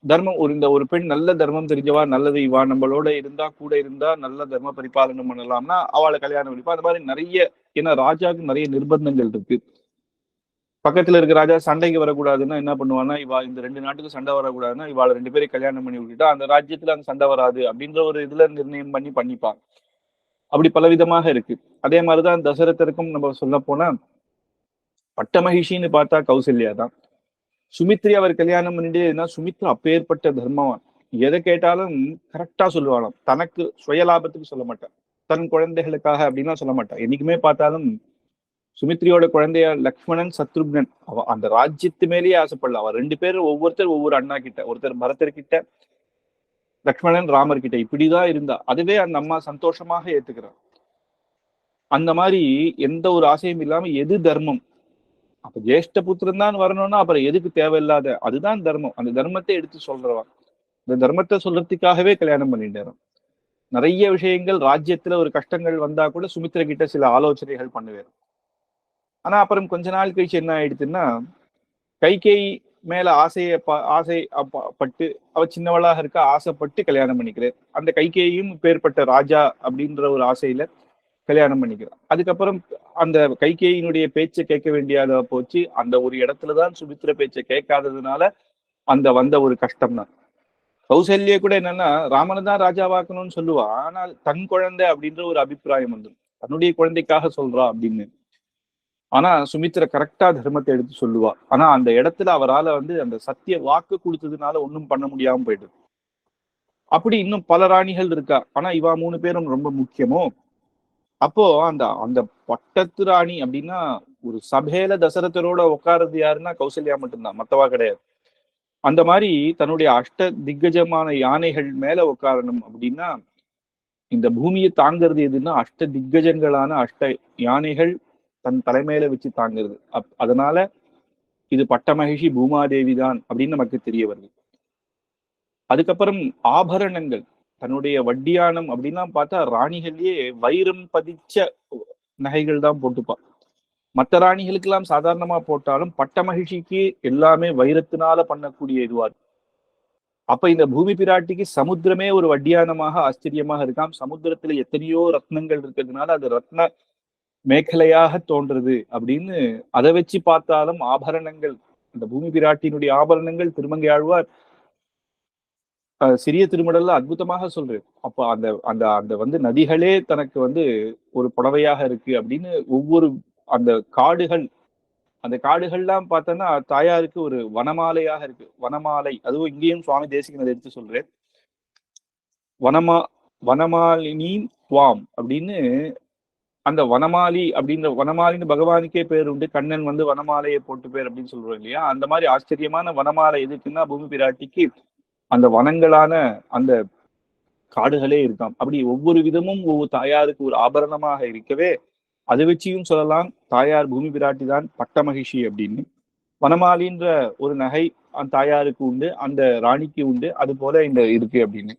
தர்மம் ஒரு பெண் நல்ல தர்மம் தெரிஞ்சவா, நல்லது இவா நம்மளோட இருந்தா கூட இருந்தா நல்ல தர்ம பரிபாலனம் பண்ணலாம்னா அவளை கல்யாணம் பண்ணிப்பா. அந்த மாதிரி நிறைய, ஏன்னா ராஜாவுக்கு நிறைய நிர்பந்தங்கள் இருக்கு. பக்கத்துல இருக்க ராஜா சண்டைக்கு வரக்கூடாதுன்னா என்ன பண்ணுவான்னா, இவா இந்த 2 நாட்டுக்கு சண்டை வரக்கூடாதுன்னா இவாளை 2 பேரை கல்யாணம் பண்ணி விட்டுட்டா அந்த ராஜ்யத்துல அந்த சண்டை வராது அப்படின்ற ஒரு இதுல நிர்ணயம் பண்ணிப்பான். அப்படி பலவிதமாக இருக்கு. அதே மாதிரிதான் தசரதருக்கும் நம்ம சொல்ல போனா பட்ட மகிழ்ச்சின்னு பார்த்தா கௌசல்யா தான். சுமித்ரி அவர் கல்யாணம் பண்ணிட்டு சுமித்ரா அப்பேற்பட்ட தர்மவான், எதை கேட்டாலும் கரெக்டா சொல்லுவாளாம். தனக்கு சுயலாபத்துக்கு சொல்ல மாட்டான், தன் குழந்தைகளுக்காக அப்படின்னா சொல்ல மாட்டான். என்னைக்குமே பார்த்தாலும் சுமித்ரியோட குழந்தைய லக்ஷ்மணன் சத்ருக்னன் அவ அந்த ராஜ்யத்து மேலேயே ஆசைப்படல. அவ 2 பேரும் ஒவ்வொருத்தர் ஒவ்வொரு அண்ணா கிட்ட, ஒருத்தர் பரதர் கிட்ட, லக்ஷ்மணன் ராமர் கிட்ட, இப்படிதான் இருந்தா. அதுவே அந்த அம்மா சந்தோஷமாக ஏத்துக்கிறார். அந்த மாதிரி எந்த ஒரு ஆசையும் இல்லாம எது தர்மம், அப்ப ஜேஷ்ட புத்திரன் தான் வரணும்னா அப்புறம் எதுக்கு தேவையில்லாத, அதுதான் தர்மம். அந்த தர்மத்தை எடுத்து சொல்றவா. இந்த தர்மத்தை சொல்றதுக்காகவே கல்யாணம் பண்ணிட்டாரு. நிறைய விஷயங்கள் ராஜ்யத்துல ஒரு கஷ்டங்கள் வந்தா கூட சுமித்ர கிட்ட சில ஆலோசனைகள் பண்ணுவார். ஆனா அப்புறம் கொஞ்ச நாள் கழிச்சு என்ன ஆயிடுச்சுன்னா, கைகேயி மேல ஆசைப்பட்டு அவ சின்னவளாக இருக்க ஆசைப்பட்டு கல்யாணம் பண்ணிக்கிறேன். அந்த கைகேயும் பேர்பட்ட ராஜா அப்படின்ற ஒரு ஆசையில கல்யாணம் பண்ணிக்கிறான். அதுக்கப்புறம் அந்த கைகேயினுடைய பேச்சை கேட்க வேண்டியதா போச்சு. அந்த ஒரு இடத்துலதான் சுமித்ர பேச்சை கேட்காததுனால அந்த வந்த ஒரு கஷ்டம் தான். கௌசல்யா கூட என்னன்னா ராமனை தான் ராஜாவாக்கணும்னு சொல்லுவா. ஆனால் தன் குழந்தை அப்படின்ற ஒரு அபிப்பிராயம் வந்துடும், தன்னுடைய குழந்தைக்காக சொல்றா அப்படின்னு. ஆனா சுமித்ர கரெக்டா தர்மத்தை எடுத்து சொல்லுவா. ஆனா அந்த இடத்துல அவரால் வந்து அந்த சத்திய வாக்கு கொடுத்ததுனால ஒன்றும் பண்ண முடியாம போயிடுது. அப்படி இன்னும் பல ராணிகள் இருக்கா. ஆனா இவா 3 பேரும் ரொம்ப முக்கியமோ. அப்போ அந்த அந்த பட்டத்து ராணி அப்படின்னா ஒரு சபையில தசரதரோட உட்கார்றது யாருன்னா கௌசல்யா மட்டும்தான், மத்தவா கிடையாது. அந்த மாதிரி தன்னுடைய அஷ்ட திக்கஜமான யானைகள் மேல உட்காரணும் அப்படின்னா இந்த பூமியை தாங்கிறது எதுன்னா அஷ்ட திக்கஜங்களான அஷ்ட யானைகள் தன் தலைமையில வச்சு தாங்கிறது. அதனால இது பட்ட மகிழ்ச்சி பூமாதேவி தான் அப்படின்னு நமக்கு தெரிய வருது. அதுக்கப்புறம் ஆபரணங்கள், தன்னுடைய வட்டியானம் அப்படின்லாம் பார்த்தா ராணிகள்லயே வைரம் பதிச்ச நகைகள் தான் போட்டுப்பா. மற்ற ராணிகளுக்கு எல்லாம் சாதாரணமா போட்டாலும் பட்ட மகிழ்ச்சிக்கு எல்லாமே வைரத்தினால பண்ணக்கூடிய இதுவா. அப்ப இந்த பூமி பிராட்டிக்கு சமுத்திரமே ஒரு வட்டியானமாக ஆச்சரியமாக இருக்காம். சமுத்திரத்துல எத்தனையோ ரத்னங்கள் இருக்கிறதுனால அது ரத்ன மேഖலையாக தோன்றுறது அப்படின்னு அதை வச்சு பார்த்தாலும் ஆபரணங்கள், அந்த பூமி பிராட்டியினுடைய ஆபரணங்கள் திருமங்கை ஆழ்வார் சிறிய திருமடல்ல அற்புதமாக சொல்றது. அப்ப அந்த அந்த அந்த வந்து நதிகளே தனக்கு வந்து ஒரு புடவையாக இருக்கு அப்படின்னு ஒவ்வொரு அந்த காடுகள், அந்த காடுகள்லாம் பார்த்தோன்னா தாயாருக்கு ஒரு வனமாலையாக இருக்கு. வனமாலை, அதுவும் இங்கேயும் சுவாமி தேசிகன் எடுத்து சொல்றேன். வனமாலினி துவாம் அப்படின்னு அந்த வனமாலி அப்படின்ற வனமாலின்னு பகவானுக்கே பேர் உண்டு. கண்ணன் வந்து வனமாலையை போட்டு பேர் அப்படின்னு சொல்றோம் இல்லையா. அந்த மாதிரி ஆச்சரியமான வனமாலை எதுக்குன்னா பூமி பிராட்டிக்கு அந்த வனங்களான அந்த காடுகளே இருக்காம். அப்படி ஒவ்வொரு விதமும் ஒவ்வொரு தாயாருக்கு ஒரு ஆபரணமாக இருக்கவே அதை வச்சியும் சொல்லலாம் தாயார் பூமி பிராட்டி தான் பட்ட மகிழ்ச்சி அப்படின்னு. வனமாலின்ற ஒரு நகை அந்த தாயாருக்கு உண்டு, அந்த ராணிக்கு உண்டு, அது போல இந்த இருக்கு அப்படின்னு.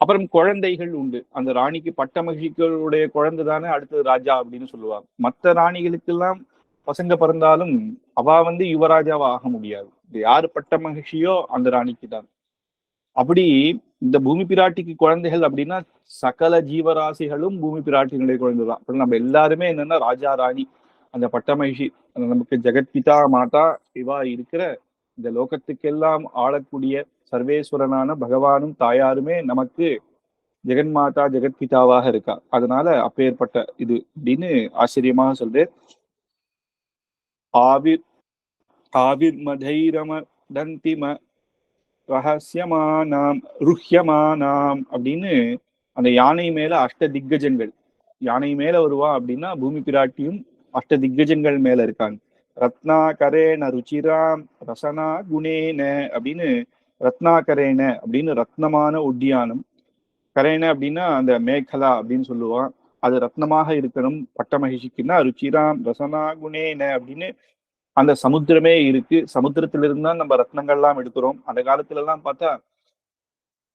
அப்புறம் குழந்தைகள் உண்டு. அந்த ராணிக்கு பட்ட மகிழ்ச்சிகளுடைய குழந்தை தானே அடுத்தது ராஜா அப்படின்னு சொல்லுவாங்க. மற்ற ராணிகளுக்கெல்லாம் பசங்க பிறந்தாலும் அவ வந்து யுவராஜாவா ஆக முடியாது. இது யாரு பட்ட மகிழ்ச்சியோ அந்த ராணிக்கு தான். அப்படி இந்த பூமி பிராட்டிக்கு குழந்தைகள் அப்படின்னா சகல ஜீவராசிகளும் பூமி பிராட்டினுடைய குழந்தைதான். அப்ப நம்ம எல்லாருமே என்னன்னா ராஜா ராணி அந்த பட்ட மகிழ்ச்சி நமக்கு ஜெகத்பிதா மாதா இவா இருக்கிற இந்த லோகத்துக்கெல்லாம் ஆளக்கூடிய சர்வேஸ்வரனான பகவானும் தாயாருமே நமக்கு ஜெகன்மாதா ஜெகத்பிதாவாக இருக்கா. அதனால அப்பேற்பட்ட இது அப்படின்னு ஆச்சரியமாக சொல்றேன். ஆவிர் ஆவிர் மதைரம தந்திம ரகசியமானாம் ருஹ்யமானாம் அப்படின்னு அந்த யானை மேல அஷ்ட திக்கஜங்கள் யானை மேல வருவா அப்படின்னா பூமி பிராட்டியும் அஷ்ட திக்கஜங்கள் மேல இருக்காங்க. ரத்னாகரேன ருச்சிராம் ரசனா குணேன அப்படின்னு ரத்னாகரேன அப்படின்னு ரத்னமான ஒட்டியானம், கரேன அப்படின்னா அந்த மேகலா அப்படின்னு சொல்லுவான். அது ரத்னமாக இருக்கணும் பட்ட மகிழ்ச்சிக்குன்னா ருச்சிராம் ரசனா குணேன அப்படின்னு அந்த சமுத்திரமே இருக்கு. சமுத்திரத்திலிருந்து தான் நம்ம ரத்னங்கள்லாம் எடுக்கிறோம். அந்த காலத்துல எல்லாம் பார்த்தா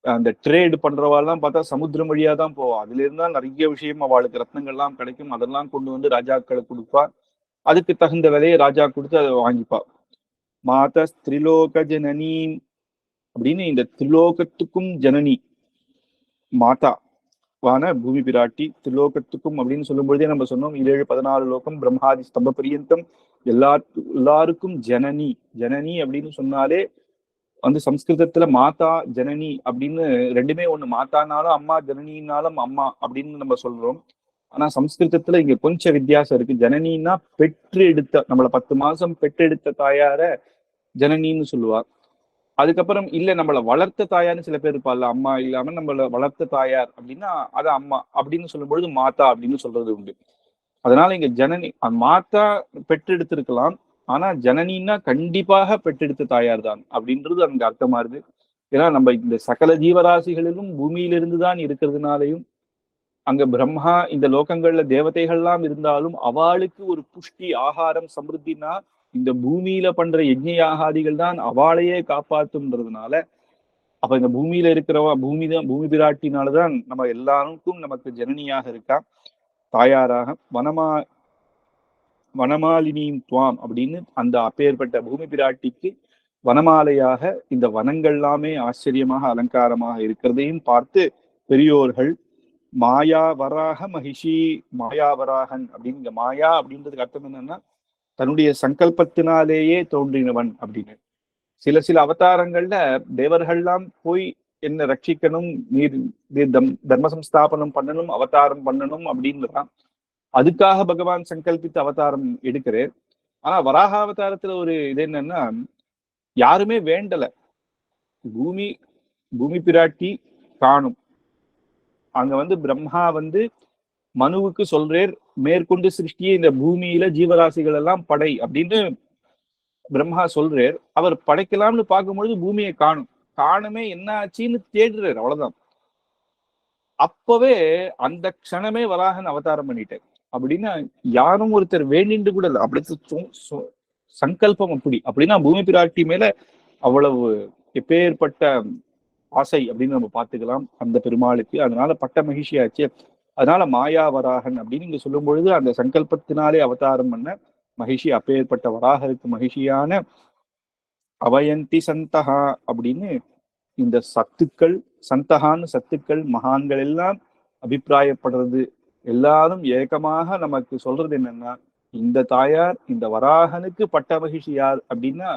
அந்த ட்ரேடு பண்றவாள்லாம் பார்த்தா சமுத்திரம் வழியா தான் போவா. அதுல இருந்தா நிறைய விஷயம் அவளுக்கு ரத்னங்கள்லாம் கிடைக்கும். அதெல்லாம் கொண்டு வந்து ராஜாக்களுக்கு கொடுப்பா. அதுக்கு தகுந்த விலையை ராஜா கொடுத்து அதை வாங்கிப்பா. மாத திரிலோக ஜனனி அப்படின்னு இந்த திரிலோகத்துக்கும் ஜனனி மாதா வான பூமி பிராட்டி திரிலோகத்துக்கும் அப்படின்னு சொல்லும் பொழுதே நம்ம சொன்னோம் 7-14 லோகம் பிரம்மாதி ஸ்தம்ப பரியந்தம் எல்லாருக்கும் ஜனனி. ஜனனி அப்படின்னு சொன்னாலே வந்து சம்ஸ்கிருதத்துல மாதா ஜனனி அப்படின்னு ரெண்டுமே ஒண்ணு. மாதானாலும் அம்மா, ஜனனினாலும் அம்மா அப்படின்னு நம்ம சொல்றோம். ஆனா சம்ஸ்கிருதத்துல இங்க கொஞ்சம் வித்தியாசம் இருக்கு. ஜனனின்னா பெற்று எடுத்த நம்மளை 10 மாசம் பெற்றெடுத்த தாயார ஜனனின்னு சொல்லுவா. அதுக்கப்புறம் இல்ல நம்மளை வளர்த்த தாயார்னு சில பேர் இருப்பாள்ல, அம்மா இல்லாம நம்மள வளர்த்த தாயார் அப்படின்னா அது அம்மா அப்படின்னு சொல்லும் பொழுது மாதா அப்படின்னு சொல்றது உண்டு. அதனால இங்க ஜனனி மாதா பெற்றெடுத்திருக்கலாம், ஆனா ஜனனின்னா கண்டிப்பாக பெற்றெடுத்த தாயார் தான் அப்படின்றது அங்க அர்த்தமா இருக்கு. ஏன்னா நம்ம இந்த சகல ஜீவராசிகளிலும் பூமியிலிருந்து தான் இருக்கிறதுனாலையும் அங்க பிரம்மா இந்த லோகங்கள்ல தேவதைகள்லாம் இருந்தாலும் அவளுக்கு ஒரு புஷ்டி ஆகாரம் சமிருத்தினா இந்த பூமியில பண்ற யஜ்ஞ யாகாதிகள் தான் அவளையே காப்பாத்துன்றதுனால அப்ப இந்த பூமியில இருக்கிறவா பூமி பிராட்டினாலதான் நம்ம எல்லாருக்கும் நமக்கு ஜனனியாக இருக்கா, தாயாராக. வனமாலினியும் துவாம் அப்படின்னு அந்த அப்பேற்பட்ட பூமி பிராட்டிக்கு வனமாலையாக இந்த வனங்கள் எல்லாமே ஆச்சரியமாக அலங்காரமாக இருக்கிறதையும் பார்த்து பெரியோர்கள் மாயாவராக மகிஷி மாயாவராகன் அப்படின்னு மாயா அப்படின்றதுக்கு அர்த்தம் என்னன்னா தன்னுடைய சங்கல்பத்தினாலேயே தோன்றினவன் அப்படின்னு. சில அவதாரங்கள்ல தேவர்கள்லாம் போய் என்ன ரட்சிக்கணும், நீர் தர்ம சம்ஸ்தாபனம் பண்ணணும், அவதாரம் பண்ணணும் அப்படின்னுதான் அதுக்காக பகவான் சங்கல்பித்து அவதாரம் எடுக்கிறார். ஆனா வராக அவதாரத்துல ஒரு இது என்னன்னா யாருமே வேண்டல. பூமி பிராட்டி காணும். அங்க வந்து பிரம்மா வந்து மனுவுக்கு சொல்றேர் மேற்கொண்டு சிருஷ்டியை இந்த பூமியில ஜீவராசிகள் எல்லாம் படை அப்படின்னு பிரம்மா சொல்றார். அவர் படைக்கலாம்னு பார்க்கும்பொழுது பூமியை காணுமே என்ன ஆச்சுன்னு தேடுறார், அவ்வளவுதான். அப்பவே அந்த க்ஷணமே வராகன் அவதாரம் பண்ணிட்டார். அப்படின்னா யாரும் ஒருத்தர் வேண்டிட்டு கூட இல்லை, அப்படி சங்கல்பம் அப்படின்னா பூமி பிராட்டி மேல அவ்வளவு எப்பேற்பட்ட ஆசை அப்படின்னு நம்ம பார்த்துக்கலாம் அந்த பெருமாளுக்கு. அதனால பட்ட மகிழ்ச்சியாச்சு. அதனால மாயாவராகன் அப்படின்னு இங்க சொல்லும் பொழுது அந்த சங்கல்பத்தினாலே அவதாரம் பண்ண மகிழ்ச்சி அப்பேற்பட்ட வராகருக்கு மகிழ்ச்சியான அவயந்தி சந்தகா அப்படின்னு இந்த சத்துக்கள் சந்தகான்னு சத்துக்கள் மகான்கள் எல்லாம் அபிப்பிராயப்படுறது எல்லாரும் ஏகமாக நமக்கு சொல்றது என்னன்னா இந்த தாயார் இந்த வராகனுக்கு பட்ட மகிழ்ச்சி யார் அப்படின்னா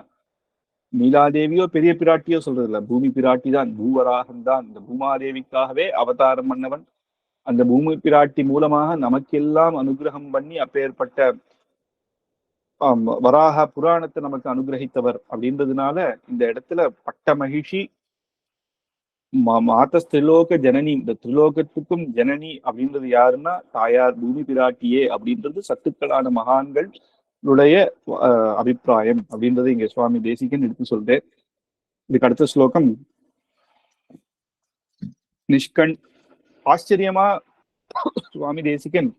நீலாதேவியோ பெரிய பிராட்டியோ சொல்றது இல்ல, பூமி பிராட்டி தான், பூவராகன் தான். இந்த பூமாதேவிக்காகவே அவதாரம் பண்ணவன். அந்த பூமி பிராட்டி மூலமாக நமக்கெல்லாம் அனுகிரகம் பண்ணி அப்பேற்பட்ட வராக புராணத்தை நமக்கு அனுகிரகித்தவர் அப்படின்றதுனால இந்த இடத்துல பட்ட மகிழ்ச்சி மாத திரிலோக ஜனனி, இந்த திரிலோகத்துக்கும் ஜனனி அப்படின்றது யாருன்னா தாயார் பூமி பிராட்டியே அப்படின்றது சத்துக்களான மகான்களுடைய அபிப்பிராயம் அப்படின்றது இங்க சுவாமி தேசிகன் எடுத்து சொல்றேன். இதுக்கு அடுத்த ஸ்லோகம் நிஷ்கண். ஆச்சரியமா சுவாமி தேசிகன்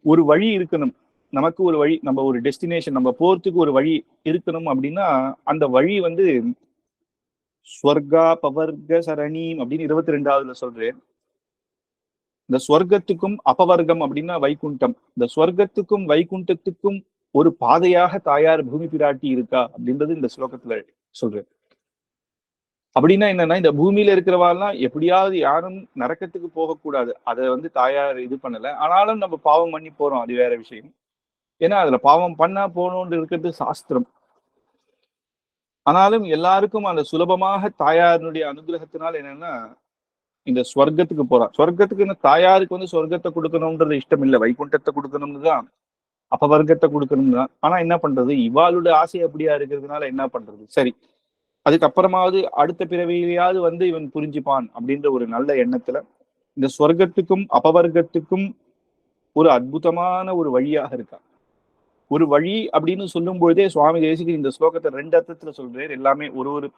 ஒரு வழி இருக்கணும், நமக்கு ஒரு வழி, நம்ம ஒரு டெஸ்டினேஷன், நம்ம போறதுக்கு ஒரு வழி இருக்கணும் அப்படின்னா அந்த வழி வந்து ஸ்வர்கா பவர்க சரணி அப்படின்னு 22வதுல சொல்றேன். இந்த ஸ்வர்க்கத்துக்கும் அபவர்க்கம் அப்படின்னா வைகுண்டம், இந்த ஸ்வர்க்கத்துக்கும் வைகுண்டத்துக்கும் ஒரு பாதையாக தாயார் பூமி பிராட்டி இருக்கா அப்படின்றது இந்த ஸ்லோகத்துல சொல்றேன். அப்படின்னா என்னன்னா, இந்த பூமியில இருக்கிறவாள்லாம் எப்படியாவது யாரும் நரக்கத்துக்கு போகக்கூடாது. அதை வந்து தாயார் இது பண்ணல. ஆனாலும் நம்ம பாவம் பண்ணி போறோம், அது வேற விஷயம். ஏன்னா அதுல பாவம் பண்ணா போகணும்னு இருக்கிறது சாஸ்திரம். ஆனாலும் எல்லாருக்கும் அந்த சுலபமாக தாயாருடைய அனுகிரகத்தினால் என்னன்னா இந்த ஸ்வர்க்கத்துக்கு போறா. ஸ்வர்க்கத்துக்கு தாயாருக்கு வந்து சொர்க்கத்தை கொடுக்கணும்ன்றது இஷ்டம் இல்லை, வைகுண்டத்தை கொடுக்கணும்னு தான், அப்பவர்க்கத்தை கொடுக்கணும் தான். ஆனா என்ன பண்றது, இவாளோட ஆசை அப்படியா இருக்கிறதுனால என்ன பண்றது? சரி, அதுக்கப்புறமாவது அடுத்த பிறவியிலேயாவது வந்து இவன் புரிஞ்சுப்பான் அப்படின்ற ஒரு நல்ல எண்ணத்துல இந்த ஸ்வர்க்கத்துக்கும் அபவர்க்கத்துக்கும் ஒரு அற்புதமான ஒரு வழியாக இருக்கா. ஒரு வழி அப்படின்னு சொல்லும் பொழுதே சுவாமி தேசிகன் இந்த ஸ்லோகத்தை 2 அர்த்தத்துல சொல்றாரு. எல்லாமே ஒரு ஒரு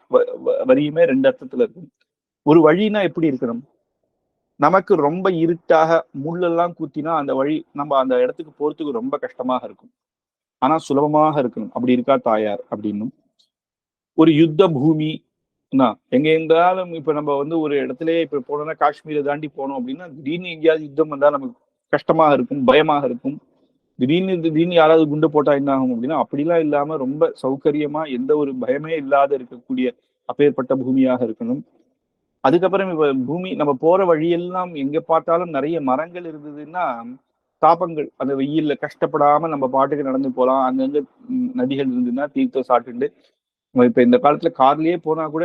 வரியுமே 2 அர்த்தத்துல இருக்கும். ஒரு வழினா எப்படி இருக்கணும்? நமக்கு ரொம்ப இருட்டாக முள்ளெல்லாம் குத்தினா அந்த வழி நம்ம அந்த இடத்துக்கு போறதுக்கு ரொம்ப கஷ்டமாக இருக்கும். ஆனா சுலபமாக இருக்கணும். அப்படி இருக்கா தாயார் அப்படின்னும். ஒரு யுத்த பூமி எங்க இருந்தாலும் இப்ப நம்ம வந்து ஒரு இடத்துல இப்ப போனோம்னா காஷ்மீரை தாண்டி போனோம் அப்படின்னா திடீர்னு எங்கேயாவது யுத்தம் வந்தா நமக்கு கஷ்டமாக இருக்கும், பயமாக இருக்கும். திடீர்னு யாராவது குண்டு போட்டா என்ன ஆகும் அப்படின்னா அப்படிலாம் இல்லாம ரொம்ப சௌகரியமா எந்த ஒரு பயமே இல்லாத இருக்கக்கூடிய அப்பேற்பட்ட பூமியாக இருக்கணும். அதுக்கப்புறம் இப்ப பூமி நம்ம போற வழியெல்லாம் எங்க பார்த்தாலும் நிறைய மரங்கள் இருந்ததுன்னா தாபங்கள் அந்த வெயில்ல கஷ்டப்படாம நம்ம பாட்டுக்கு நடந்து போலாம். அங்கங்க நதிகள் இருந்ததுன்னா தீர்த்தம் சாப்பிட்டுட்டு நம்ம இப்ப இந்த காலத்துல கார்லயே போனா கூட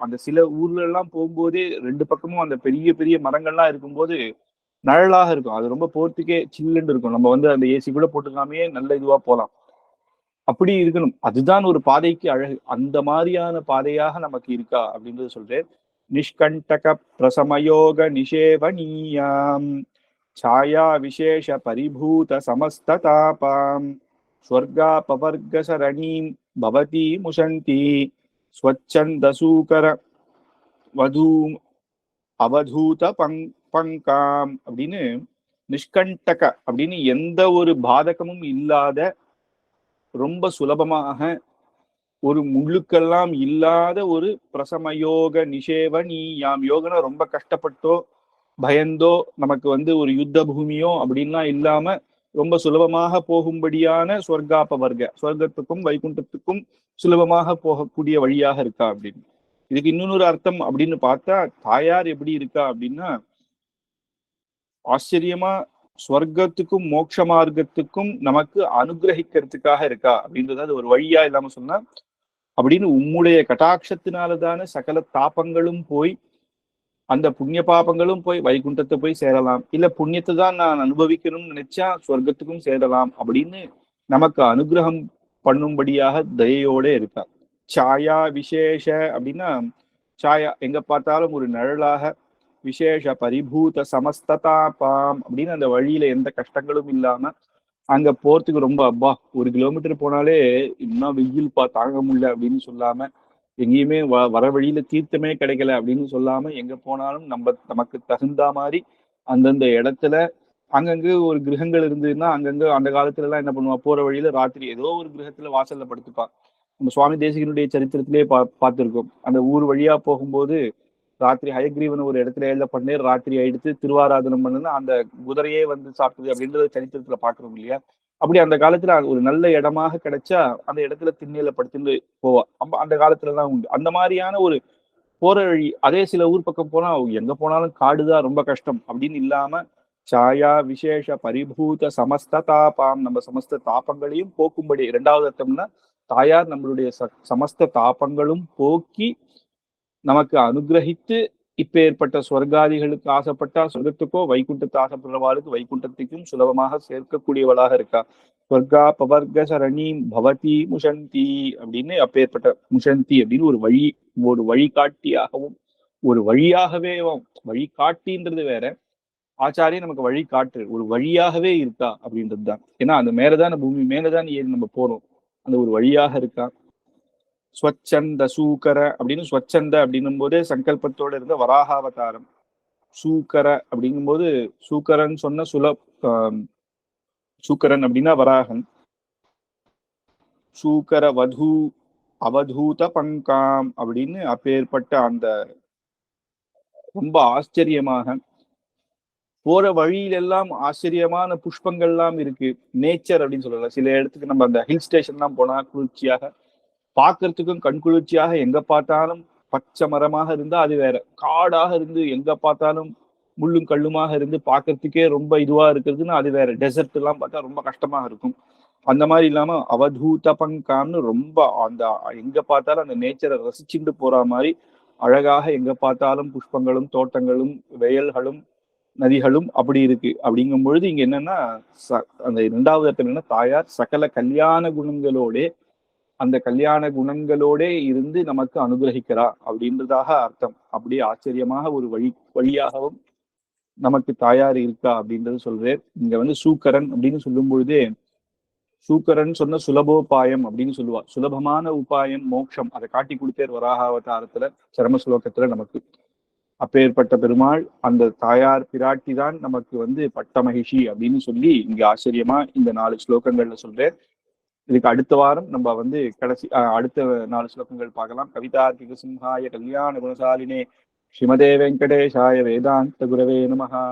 அந்த சில ஊர்ல எல்லாம் போகும்போதே 2 பக்கமும் அந்த பெரிய பெரிய மரங்கள்லாம் இருக்கும்போது நிழலாக இருக்கும். அது ரொம்ப போறதுக்கே சில்லுன்னு இருக்கும். நம்ம வந்து அந்த ஏசி கூட போட்டுக்காமே நல்ல இதுவா போலாம். அப்படி இருக்கணும். அதுதான் ஒரு பாதைக்கு அழகு. அந்த மாதிரியான பாதையாக நமக்கு இருக்கா அப்படின்றது சொல்றேன். நிஷ்கண்டக பிரசமயோக நிஷேவனீயாம் छाया विशेष परिभूत समस्ततापां स्वर्गापवर्ग सरणीं भवती मुशन्ति स्वच्छन्दसूकर वधूम அவதூத பங்காம் அப்படின்னு நிஷ்கண்டக அப்படின்னு எந்த ஒரு பாதகமும் இல்லாத ரொம்ப சுலபமாக ஒரு முள்ளுக்கெல்லாம் இல்லாத ஒரு பிரசமயோக நிஷேவனீயாம். யோகனா ரொம்ப கஷ்டப்பட்டோ பயந்தோ நமக்கு வந்து ஒரு யுத்த பூமியோ அப்படின்லாம் இல்லாம ரொம்ப சுலபமாக போகும்படியான சொர்க்காபவர்க சொர்க்கத்துக்கும் வைகுண்டத்துக்கும் சுலபமாக போகக்கூடிய வழியாக இருக்கா அப்படின்னு. இதுக்கு இன்னொரு அர்த்தம் அப்படின்னு பார்த்தா தாயார் எப்படி இருக்கா அப்படின்னா ஆச்சரியமா ஸ்வர்க்கத்துக்கும் மோட்ச மார்க்கத்துக்கும் நமக்கு அனுகிரகிக்கிறதுக்காக இருக்கா அப்படின்றது அது ஒரு வழியா இல்லாம சொன்னா அப்படின்னு உம்முடைய கட்டாட்சத்தினாலதான சகல தாபங்களும் போய் அந்த புண்ணிய பாபங்களும் போய் வைகுண்டத்தை போய் சேரலாம், இல்ல புண்ணியத்தை தான் நான் அனுபவிக்கணும்னு நினைச்சா சொர்க்கத்துக்கும் சேரலாம் அப்படின்னு நமக்கு அனுகிரகம் பண்ணும்படியாக தயையோட இருக்கா. சாயா விசேஷ அப்படின்னா சாயா எங்க பார்த்தாலும் ஒரு நிழலாக, விசேஷ பரிபூத சமஸ்ததாபாம் அப்படின்னு அந்த வழியில எந்த கஷ்டங்களும் இல்லாம அங்க போறதுக்கு ரொம்ப அப்பா 1 கிலோமீட்டர் போனாலே இன்னும் வெயில்ப்பா தாங்க முடியல அப்படின்னு சொல்லாம, எங்கேயுமே வர வழியில தீர்த்தமே கிடைக்கல அப்படின்னு சொல்லாம எங்க போனாலும் நமக்கு தகுந்த மாதிரி அந்தந்த இடத்துல அங்கங்க ஒரு கிரகங்கள் இருந்ததுன்னா அங்கங்க அந்த காலத்துல எல்லாம் என்ன பண்ணுவா, போற வழியில ராத்திரி ஏதோ ஒரு கிரகத்துல வாசல்ல படுத்துப்பா. நம்ம சுவாமி தேசிகனுடைய சரித்திரத்திலே பார்த்திருக்கோம். அந்த ஊர் வழியா போகும்போது ராத்திரி ஹயக்ரீவன் ஒரு இடத்துல ஏழ பண்ணே ராத்திரி ஆயிடுத்து திருவாராதனம் பண்ணுன்னா அந்த குதிரையே வந்து சாப்பிடுது அப்படின்றத சரித்திரத்துல பாக்குறோம் இல்லையா. அப்படி அந்த காலத்துல ஒரு நல்ல இடமாக கிடைச்சா அந்த இடத்துல திண்ணையில படுத்துட்டு போவா. அந்த காலத்துல எல்லாம் உண்டு அந்த மாதிரியான ஒரு போற வழி. அதே சில ஊர் பக்கம் போனா எங்க போனாலும் காடுதான் ரொம்ப கஷ்டம் அப்படின்னு இல்லாம சாயா விசேஷ பரிபூத சமஸ்த தாபாம் நம்ம சமஸ்த தாபங்களையும் போக்கும்படி. 2வது அர்த்தம்னா தாயார் நம்மளுடைய சமஸ்த தாபங்களும் போக்கி நமக்கு அனுகிரகித்து இப்ப ஏற்பட்ட ஸ்வர்காதிகளுக்கு ஆசைப்பட்டா சொர்க்கத்துக்கோ வைகுண்டத்தை ஆசைப்படுறவாளுக்கு வைகுண்டத்துக்கும் சுலபமாக சேர்க்கக்கூடியவளாக இருக்கா. ஸ்வர்கா பவர்க சரணி பவதி முஷந்தி அப்படின்னு அப்பேற்பட்ட முஷந்தி அப்படின்னு ஒரு வழிகாட்டியாகவும் ஒரு வழியாகவே வழிகாட்டின்றது வேற, ஆச்சாரியம் நமக்கு வழி காட்டு ஒரு வழியாகவே இருக்கா அப்படின்றது தான். ஏன்னா அந்த மேலதான் பூமி மேலதான் ஏறி நம்ம போறோம், அந்த ஒரு வழியாக இருக்கா. ஸ்வச்சந்த சூக்கர அப்படின்னு ஸ்வச்சந்த அப்படின்னும் போது சங்கல்பத்தோட இருந்த வராகாவதாரம். சூக்கர அப்படிங்கும் போது சூக்கரன் சொன்ன சூக்கரன் அப்படின்னா வராகன். சூக்கர வது அவதூத பங்காம் அப்படின்னு அப்பேற்பட்ட அந்த ரொம்ப ஆச்சரியமாக போற வழியிலெல்லாம் ஆச்சரியமான புஷ்பங்கள்லாம் இருக்கு. நேச்சர் அப்படின்னு சொல்லலாம். சில இடத்துக்கு நம்ம அந்த ஹில் ஸ்டேஷன்லாம் போனா குளிர்ச்சியாக பார்க்கறதுக்கும் கண் குளிர்ச்சியாக எங்க பார்த்தாலும் பச்சை மரமாக இருந்தா அது வேற. காடாக இருந்து எங்க பார்த்தாலும் முள்ளும் கல்லுமாக இருந்து பார்க்கறதுக்கே ரொம்ப இதுவா இருக்கிறதுன்னு அது வேற. டெசர்ட் எல்லாம் பார்த்தா ரொம்ப கஷ்டமாக இருக்கும். அந்த மாதிரி இல்லாம அவதூத பங்காம்னு ரொம்ப அந்த எங்க பார்த்தாலும் அந்த நேச்சரை ரசிச்சுட்டு போற மாதிரி அழகாக எங்க பார்த்தாலும் புஷ்பங்களும் தோட்டங்களும் வயல்களும் நதிகளும் அப்படி இருக்கு. அப்படிங்கும் பொழுது இங்க என்னன்னா அந்த இரண்டாவது இடத்துல என்ன தாயார் சகல கல்யாண குணங்களோட அந்த கல்யாண குணங்களோட இருந்து நமக்கு அனுகிரகிக்கிறா அப்படின்றதாக அர்த்தம். அப்படியே ஆச்சரியமாக ஒரு வழியாகவும் நமக்கு தாயார் இருக்கா அப்படின்றது சொல்றேன். இங்க வந்து சூக்கரன் அப்படின்னு சொல்லும் பொழுதே சூக்கரன் சொன்ன சுலபோபாயம் அப்படின்னு சொல்லுவா. சுலபமான உபாயம் மோட்சம் அதை காட்டி கொடுத்தேர் வராக அவதாரத்துல சரம சுலோகத்துல நமக்கு. அப்பேற்பட்ட பெருமாள் அந்த தாயார் பிராட்டி தான் நமக்கு வந்து பட்ட மகிஷி அப்படின்னு சொல்லி இங்க ஆச்சரியமா இந்த 4 ஸ்லோகங்கள்ல சொல்றேன். இதுக்கு அடுத்த வாரம் நம்ம வந்து கடைசி அடுத்த 4 ஸ்லோகங்கள் பார்க்கலாம். கவிதார்க்கிக சிம்ஹாய கல்யாண குணசாலினே ஸ்ரீமதே வெங்கடேஷாய வேதாந்த குரவே நமஹா.